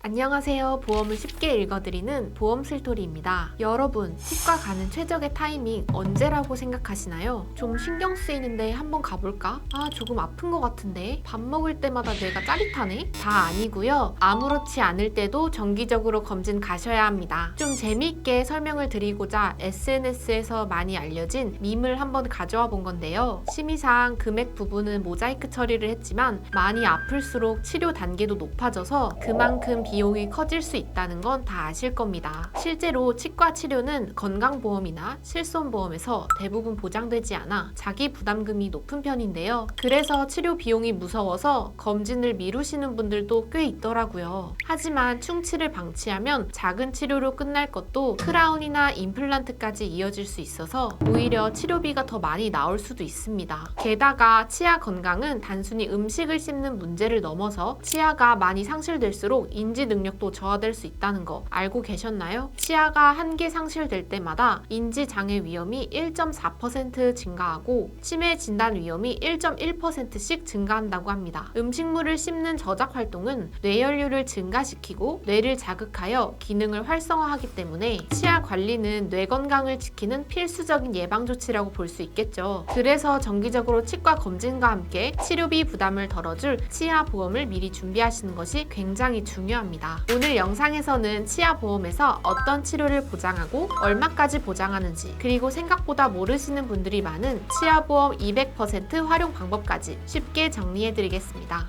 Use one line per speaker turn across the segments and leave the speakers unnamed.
안녕하세요. 보험을 쉽게 읽어드리는 보험 슬토리입니다. 여러분, 치과 가는 최적의 타이밍 언제라고 생각하시나요? 좀 신경 쓰이는데 한번 가볼까? 조금 아픈 것 같은데? 밥 먹을 때마다 뇌가 짜릿하네? 다 아니고요. 아무렇지 않을 때도 정기적으로 검진 가셔야 합니다. 좀 재미있게 설명을 드리고자 SNS에서 많이 알려진 밈을 한번 가져와 본 건데요. 심의상 금액 부분은 모자이크 처리를 했지만 많이 아플수록 치료 단계도 높아져서 그만큼 비용이 커질 수 있다는 건 다 아실 겁니다. 실제로 치과 치료는 건강보험이나 실손보험에서 대부분 보장되지 않아 자기 부담금이 높은 편인데요. 그래서 치료 비용이 무서워서 검진을 미루시는 분들도 꽤 있더라고요. 하지만 충치를 방치하면 작은 치료로 끝날 것도 크라운이나 임플란트까지 이어질 수 있어서 오히려 치료비가 더 많이 나올 수도 있습니다. 게다가 치아 건강은 단순히 음식을 씹는 문제를 넘어서 치아가 많이 상실될수록 인지 능력도 저하될 수 있다는 거 알고 계셨나요? 치아가 한 개 상실될 때마다 인지 장애 위험이 1.4% 증가하고 치매 진단 위험이 1.1%씩 증가한다고 합니다. 음식물을 씹는 저작 활동은 뇌연료를 증가시키고 뇌를 자극하여 기능을 활성화하기 때문에 치아 관리는 뇌 건강을 지키는 필수적인 예방 조치라고 볼 수 있겠죠. 그래서 정기적으로 치과 검진과 함께 치료비 부담을 덜어줄 치아 보험을 미리 준비하시는 것이 굉장히 중요합니다. 오늘 영상에서는 치아 보험에서 어떤 치료를 보장하고 얼마까지 보장하는지, 그리고 생각보다 모르시는 분들이 많은 치아 보험 200% 활용 방법까지 쉽게 정리해 드리겠습니다.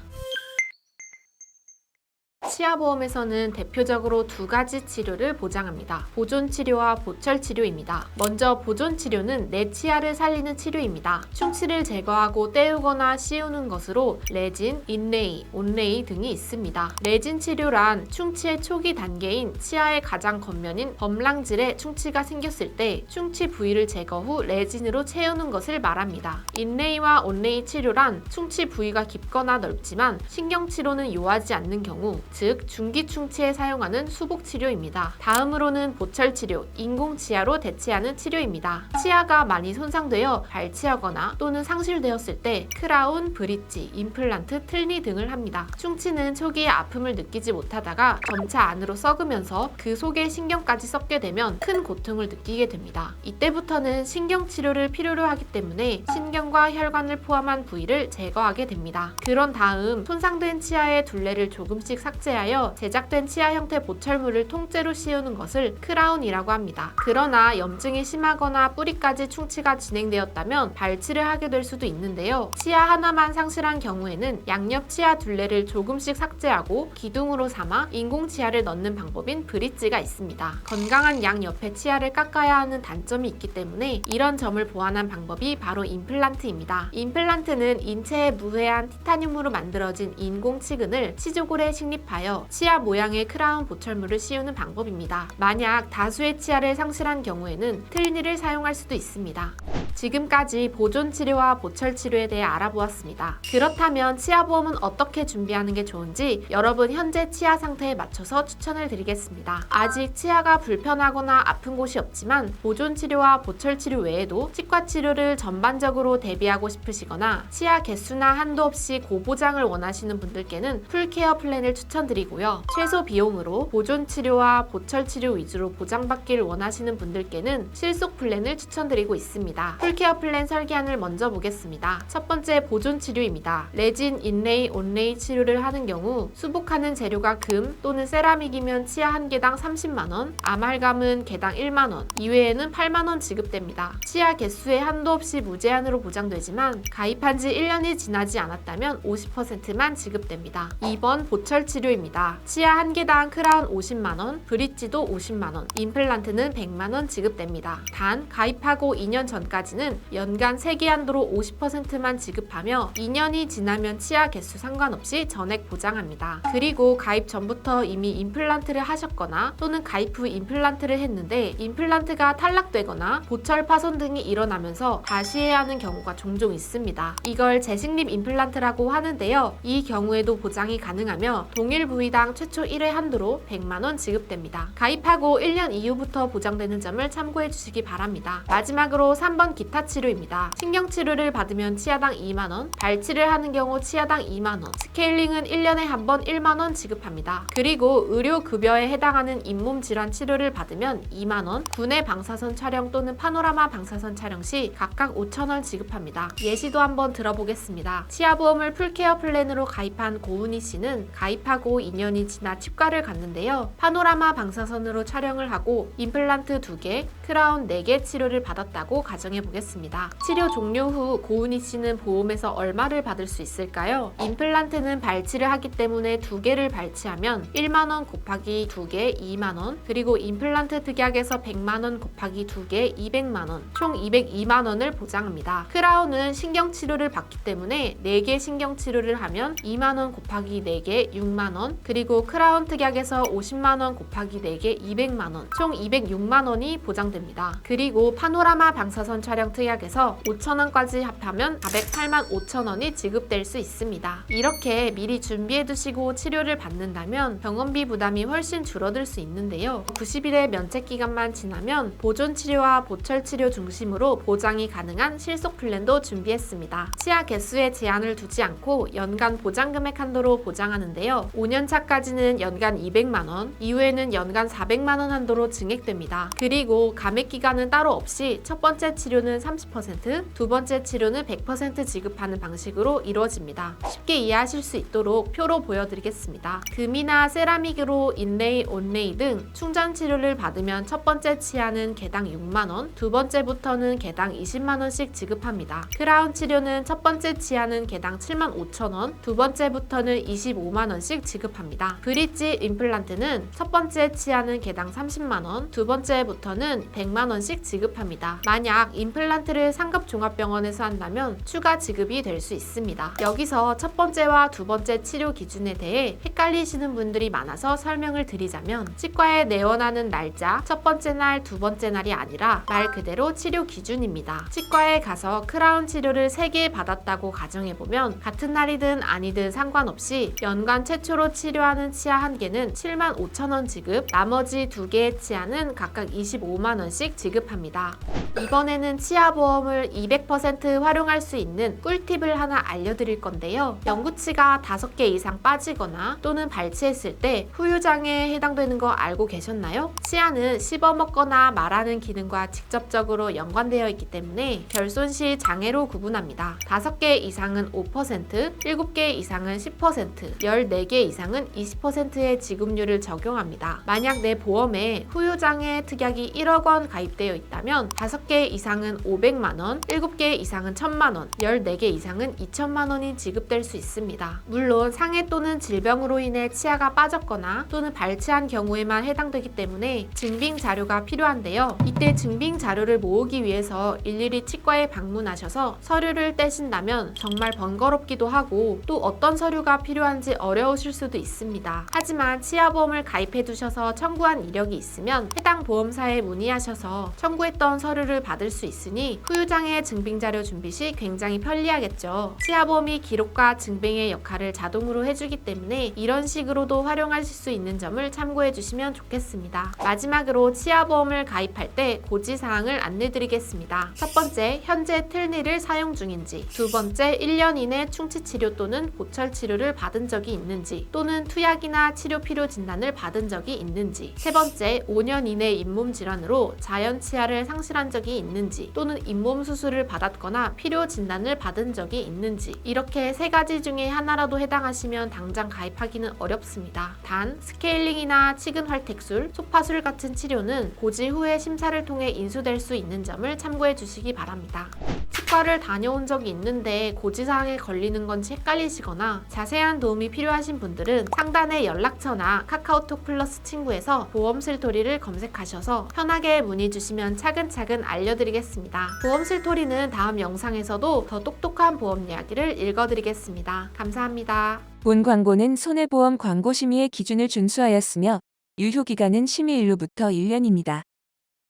치아보험에서는 대표적으로 두 가지 치료를 보장합니다. 보존치료와 보철치료입니다. 먼저 보존치료는 내 치아를 살리는 치료입니다. 충치를 제거하고 떼우거나 씌우는 것으로 레진, 인레이, 온레이 등이 있습니다. 레진 치료란 충치의 초기 단계인 치아의 가장 겉면인 범랑질에 충치가 생겼을 때 충치 부위를 제거 후 레진으로 채우는 것을 말합니다. 인레이와 온레이 치료란 충치 부위가 깊거나 넓지만 신경치료는 요하지 않는 경우, 즉 중기 충치에 사용하는 수복 치료입니다. 다음으로는 보철 치료, 인공 치아로 대체하는 치료입니다. 치아가 많이 손상되어 발치하거나 또는 상실되었을 때 크라운, 브릿지, 임플란트, 틀니 등을 합니다. 충치는 초기에 아픔을 느끼지 못하다가 점차 안으로 썩으면서 그 속에 신경까지 썩게 되면 큰 고통을 느끼게 됩니다. 이때부터는 신경 치료를 필요로 하기 때문에 신경과 혈관을 포함한 부위를 제거하게 됩니다. 그런 다음 손상된 치아의 둘레를 조금씩 삭제하여 제작된 치아 형태 보철물을 통째로 씌우는 것을 크라운이라고 합니다. 그러나 염증이 심하거나 뿌리까지 충치가 진행되었다면 발치를 하게 될 수도 있는데요. 치아 하나만 상실한 경우에는 양옆 치아 둘레를 조금씩 삭제하고 기둥으로 삼아 인공 치아를 넣는 방법인 브릿지가 있습니다. 건강한 양옆의 치아를 깎아야 하는 단점이 있기 때문에 이런 점을 보완한 방법이 바로 임플란트입니다. 임플란트는 인체에 무해한 티타늄으로 만들어진 인공 치근을 치조골에 식립하여 치아 모양의 크라운 보철물을 씌우는 방법입니다. 만약 다수의 치아를 상실한 경우에는 틀니를 사용할 수도 있습니다. 지금까지 보존치료와 보철치료에 대해 알아보았습니다. 그렇다면 치아보험은 어떻게 준비하는 게 좋은지 여러분 현재 치아 상태에 맞춰서 추천을 드리겠습니다. 아직 치아가 불편하거나 아픈 곳이 없지만 보존치료와 보철치료 외에도 치과치료를 전반적으로 대비하고 싶으시거나 치아 개수나 한도 없이 고보장을 원하시는 분들께는 풀케어 플랜을 추천드리고요. 최소 비용으로 보존치료와 보철치료 위주로 보장받기를 원하시는 분들께는 실속 플랜을 추천드리고 있습니다. 풀케어 플랜 설계안을 먼저 보겠습니다. 첫 번째 보존치료입니다. 레진, 인레이, 온레이 치료를 하는 경우 수복하는 재료가 금 또는 세라믹이면 치아 한 개당 30만원, 아말감은 개당 1만원, 이외에는 8만원 지급됩니다. 치아 개수에 한도 없이 무제한으로 보장되지만 가입한 지 1년이 지나지 않았다면 50%만 지급됩니다. 2번 보철치료입니다. 치아 한 개당 크라운 50만원, 브릿지도 50만원, 임플란트는 100만원 지급됩니다. 단 가입하고 2년 전까지는 연간 3개 한도로 50%만 지급하며 2년이 지나면 치아 개수 상관없이 전액 보장합니다. 그리고 가입 전부터 이미 임플란트를 하셨거나 또는 가입 후 임플란트를 했는데 임플란트가 탈락되거나 보철 파손 등이 일어나면서 다시 해야 하는 경우가 종종 있습니다. 이걸 재식립 임플란트라고 하는데요. 이 경우에도 보장이 가능하며 동일 부위당 최초 1회 한도로 100만원 지급됩니다. 가입하고 1년 이후부터 보장되는 점을 참고해 주시기 바랍니다. 마지막으로 3번 기타 치료입니다. 신경 치료를 받으면 치아당 2만원, 발치를 하는 경우 치아당 2만원, 스케일링은 1년에 한 번 1만원 지급합니다. 그리고 의료급여에 해당하는 잇몸 질환 치료를 받으면 2만원, 구내 방사선 촬영 또는 파노라마 방사선 촬영 시 각각 5,000원 지급합니다. 예시도 한번 들어보겠습니다. 치아보험을 풀케어 플랜으로 가입한 고은희 씨는 가입하고 2년이 지나 치과를 갔는데요. 파노라마 방사선으로 촬영을 하고 임플란트 2개, 크라운 4개 치료를 받았다고 가정해 보겠습니다. 치료 종료 후 고은희 씨는 보험에서 얼마를 받을 수 있을까요? 임플란트는 발치를 하기 때문에 2개를 발치하면 1만원 곱하기 2개 2만원, 그리고 임플란트 특약에서 100만원 곱하기 2개 200만원, 총 202만원을 보장합니다. 크라운은 신경치료를 받기 때문에 4개 신경치료를 하면 2만원 곱하기 4개 6만원, 그리고 크라운 특약에서 50만원 곱하기 4개 200만원, 총 206만원이 보장됩니다. 그리고 파노라마 방사선 촬영 특약에서 5,000원까지 합하면 408만 5천원이 지급될 수 있습니다. 이렇게 미리 준비해 두시고 치료를 받는다면 병원비 부담이 훨씬 줄어들 수 있는데요. 90일의 면책 기간만 지나면 보존 치료와 보철 치료 중심으로 보장이 가능한 실속 플랜도 준비했습니다. 치아 개수에 제한을 두지 않고 연간 보장 금액 한도로 보장하는데요. 5년차까지는 연간 200만원, 이후에는 연간 400만원 한도로 증액됩니다. 그리고 감액 기간은 따로 없이 첫 번째 치료는 30%, 두 번째 치료는 100% 지급하는 방식으로 이루어집니다. 쉽게 이해하실 수 있도록 표로 보여드리겠습니다. 금이나 세라믹으로 인레이, 온레이 등 충전 치료를 받으면 첫 번째 치아는 개당 6만원, 두 번째부터는 개당 20만원씩 지급합니다. 크라운 치료는 첫 번째 치아는 개당 7만 5천원, 두 번째부터는 25만원씩 지급합니다. 브릿지 임플란트는 첫 번째 치아는 개당 30만원, 두 번째부터는 100만원씩 지급합니다. 만약 임플란트를 상급종합병원에서 한다면 추가 지급이 될 수 있습니다. 여기서 첫 번째와 두 번째 치료 기준에 대해 헷갈리시는 분들이 많아서 설명을 드리자면, 치과에 내원하는 날짜, 첫 번째 날, 두 번째 날이 아니라 말 그대로 치료 기준입니다. 치과에 가서 크라운 치료를 3개 받았다고 가정해보면 같은 날이든 아니든 상관없이 연간 최초로 치료하는 치아 1개는 7만 5천원 지급, 나머지 2개의 치아는 각각 25만원씩 지급합니다. 이번에는 치아보험을 200% 활용할 수 있는 꿀팁을 하나 알려드릴 건데요. 영구치가 5개 이상 빠지거나 또는 발치했을 때 후유장애에 해당되는 거 알고 계셨나요? 치아는 씹어먹거나 말하는 기능과 직접적으로 연관되어 있기 때문에 결손 시 장애로 구분합니다. 5개 이상은 5%, 7개 이상은 10%, 14개 이상은 20%의 지급률을 적용합니다. 만약 내 보험에 후유장애 특약이 1억 원 가입되어 있다면 5개 이상은 500만원, 7개 이상은 1000만원, 14개 이상은 2000만원이 지급될 수 있습니다. 물론 상해 또는 질병으로 인해 치아가 빠졌거나 또는 발치한 경우에만 해당되기 때문에 증빙 자료가 필요한데요. 이때 증빙 자료를 모으기 위해서 일일이 치과에 방문하셔서 서류를 떼신다면 정말 번거롭기도 하고 또 어떤 서류가 필요한지 어려우실 수도 있습니다. 하지만 치아보험을 가입해 두셔서 청구한 이력이 있으면 해당 보험사에 문의하셔서 청구했던 서류를 받을 수 있으니 후유장애 증빙자료 준비 시 굉장히 편리하겠죠. 치아보험이 기록과 증빙의 역할을 자동으로 해주기 때문에 이런 식으로도 활용하실 수 있는 점을 참고해 주시면 좋겠습니다. 마지막으로 치아보험을 가입할 때 고지사항을 안내드리겠습니다. 첫 번째, 현재 틀니를 사용 중인지, 두 번째, 1년 이내 충치치료 또는 보철치료를 받은 적이 있는지, 또는 투약이나 치료 필요 진단을 받은 적이 있는지, 세 번째, 5년 이내 잇몸 질환으로 자연 치아를 상실한 적이 있는지, 또는 잇몸 수술을 받았거나 필요 진단을 받은 적이 있는지, 이렇게 3가지 중에 하나라도 해당하시면 당장 가입하기는 어렵습니다. 단, 스케일링이나 치근 활택술, 소파술 같은 치료는 고지 후에 심사를 통해 인수될 수 있는 점을 참고해 주시기 바랍니다. 치과를 다녀온 적이 있는데 고지사항에 걸리는 건지 헷갈리시거나 자세한 도움이 필요하신 분들은 상단의 연락처나 카카오톡 플러스 친구에서 보험슬토리를 검색하셔서 편하게 문의 주시면 차근차근 알려드리겠습니다. 보험슬토리는 다음 영상에서도 더 똑똑한 보험 이야기를 읽어드리겠습니다. 감사합니다.
본 광고는 손해보험 광고 심의의 기준을 준수하였으며 유효기간은 심의일로부터 1년입니다.